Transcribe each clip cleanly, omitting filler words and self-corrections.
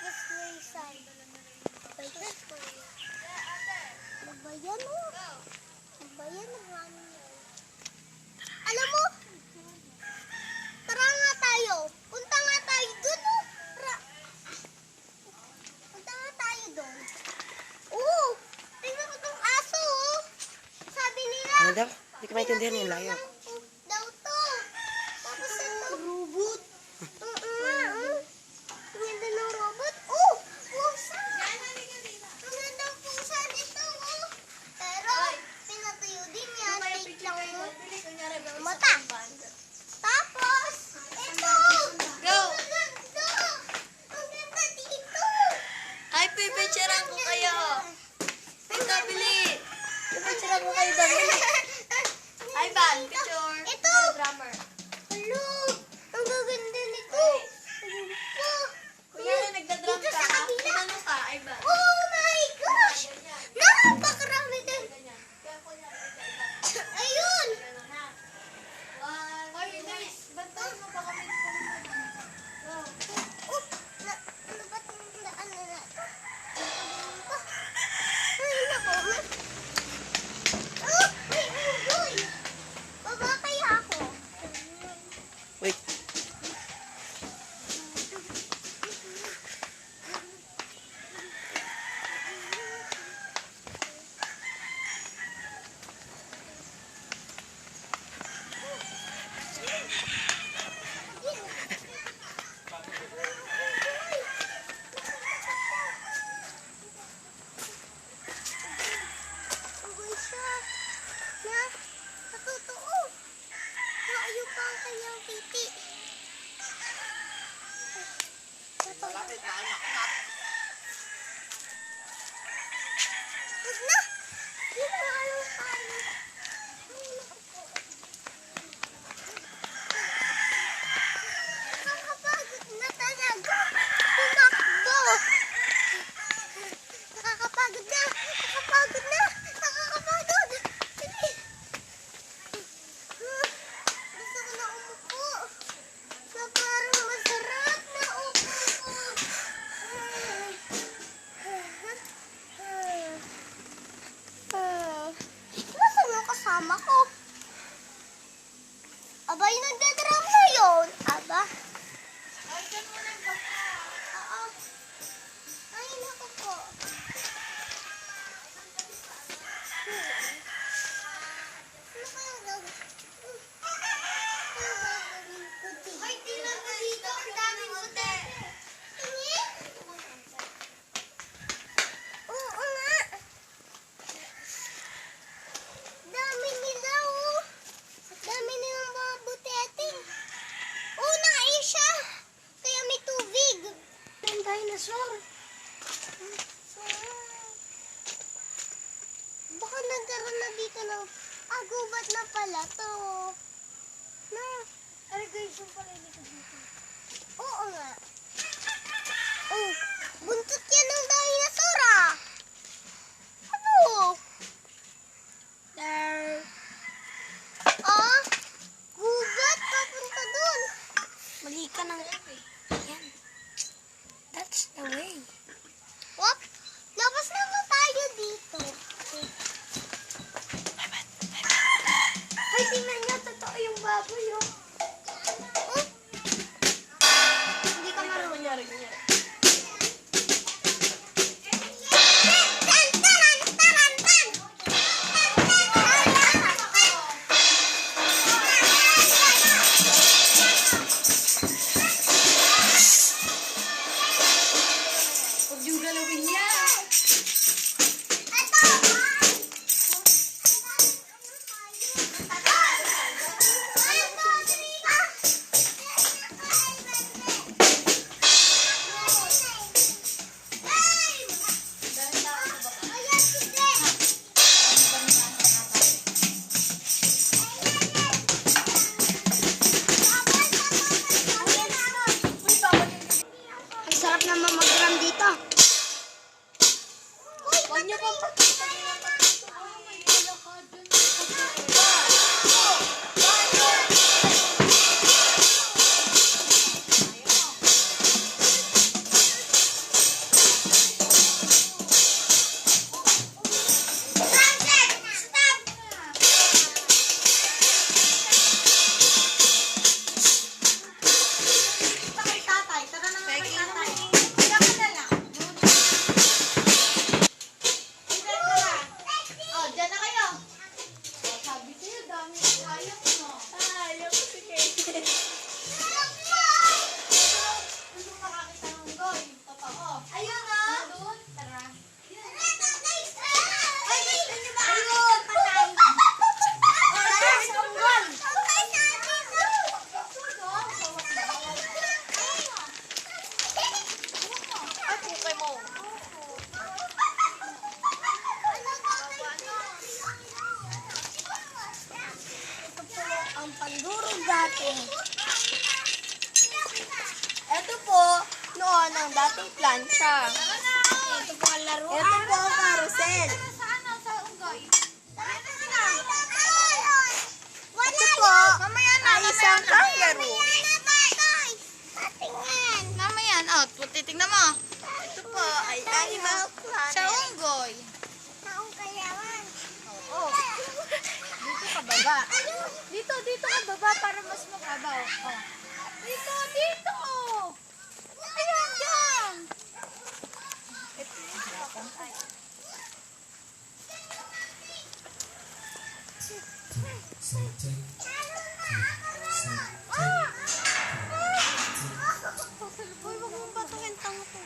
Tapos may side. Magbayan mo. Magbayan mo. Alam mo, tara nga tayo. Punta nga tayo dun. Punta nga tayo dun. Oo, tingnan ko tong aso. Sabi nila. Ano daw? Hindi ko maintindihan yung layo. Daw to. Tapos ito. Robot. Ang ganda ng robot. Oh, pusa. Ang ganda ng pusa dito. Pero, pinatuyo din yan. Take lang mo. Mata. Tapos, ito. Go! Ang ganda. Ang ganda dito. Ay, pipicturean ko kayo. Ito, bili. Pipicturean ko kayo, dali. Ay, Van, picture. Ito. Drummer. Hello. Ang gaganda nito. Kuya, nagda-drum Dito ka. sa kabila. Ano ka, ay, Van? Oh my gosh! Napakarami din. Ayun! Ay, nice. Bantayan mo, baka may Ano ba itong daan na nato? Ay, nako. Oh, may unggoy. Baba kaya ako. Wait. Unggoy siya. Na, sa totoo. Maayo pa ang kanyang titi. Huwag na! Yun na anong tayo. Nakakapagod na talaga. Tumakbo. Nakakapagod na. Nakakapagod na. Nakakapagod. Sige. Gusto ko na umupo. Na parang masarap na upo. Nasaan yung kasama ko? Aba, yung nagdadrum na yun. Aba. Ay, dyan mo na yung baka. Oo. Ay, naku po. Ano kayang gawin? Ano gagawin ko dito? Ay, tingnan mo dito. Ang daming puti. Tingin? Oo nga. Dami nila, oh. Dami nilang mga buteting. Oh, nakain siya. Kaya may tubig. Ang dinosaur. Baka nagkaroon na dito ng agubat na pala to. Na, irrigation pala dito dito. Oo nga. Oh, buntot yan ng dinosaur ah. Ano? There. Ah, gubat papunta dun. Mali ka ng... Yan. That's the way. Wap, labas naman tayo dito. Ay, tingnan niyo. Totoo yung baboy, oh. Oh, Hindi ka marunong. Kunyari. tan, taran, taran, tan. Huwag yung galawin niya. Ang sarap naman mag-drum dito. Huwag niyo pa ang dating plancha. Ito po ang laruan. Ito po ang carousel. Ito po ay isang kangaroo. Mamaya, titignan mo. Ito po ay Animal Planet. Sa unggoy. Oo. Dito ka baba. Dito ka baba para mas makabaw. Oh. Dito. Ayan, dyan. Ito yung Uy, wag mong batuhin tango ko.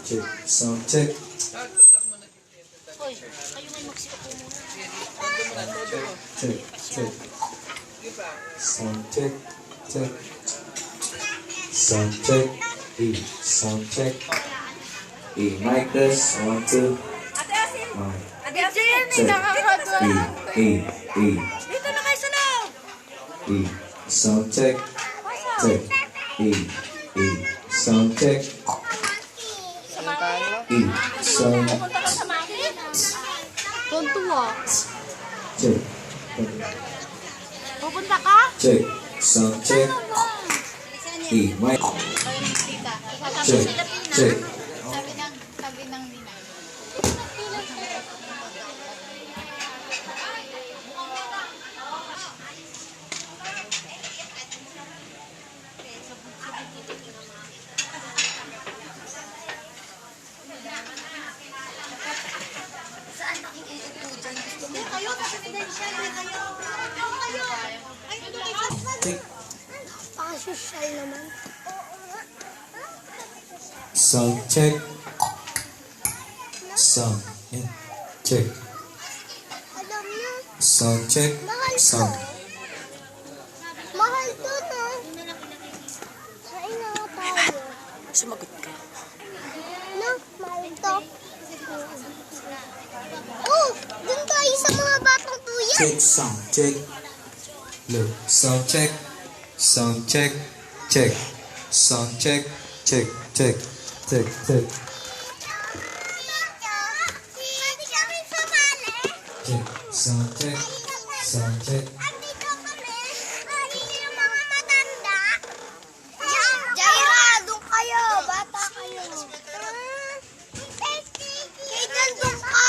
Check, sound check. Hoy, kayo ngayon magsikap muna. Check, check. Sound check, check. Sound check. Sound check. Mic test. 1, 2. Mic. Check. Dito na kayo sa loob. Sound check. Check. Sound check. Sound Tontuwa. check. Pupunta ka? Check. Sound check. Mic. Check. Check. Sabi ng ninay. Pakasosyal naman. Sound check. Sound check. Alam na, Sound check. mahal to. Sound. Mahal to, no? Kain na nga tayo. Sumagot ka. No, mahal to. Oh, dun tayo sa mga batang tuyan. Check. Sound check. Look. Sound check. Sound check. Check. Sound check. Check. Check. Check. Check. Pwede kami sumali. Check. Sound check. Sound check. Andito kami. Ay, yung mga matanda. Jaira, doon kayo. Bata kayo. Kailan doon ka?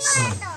Sound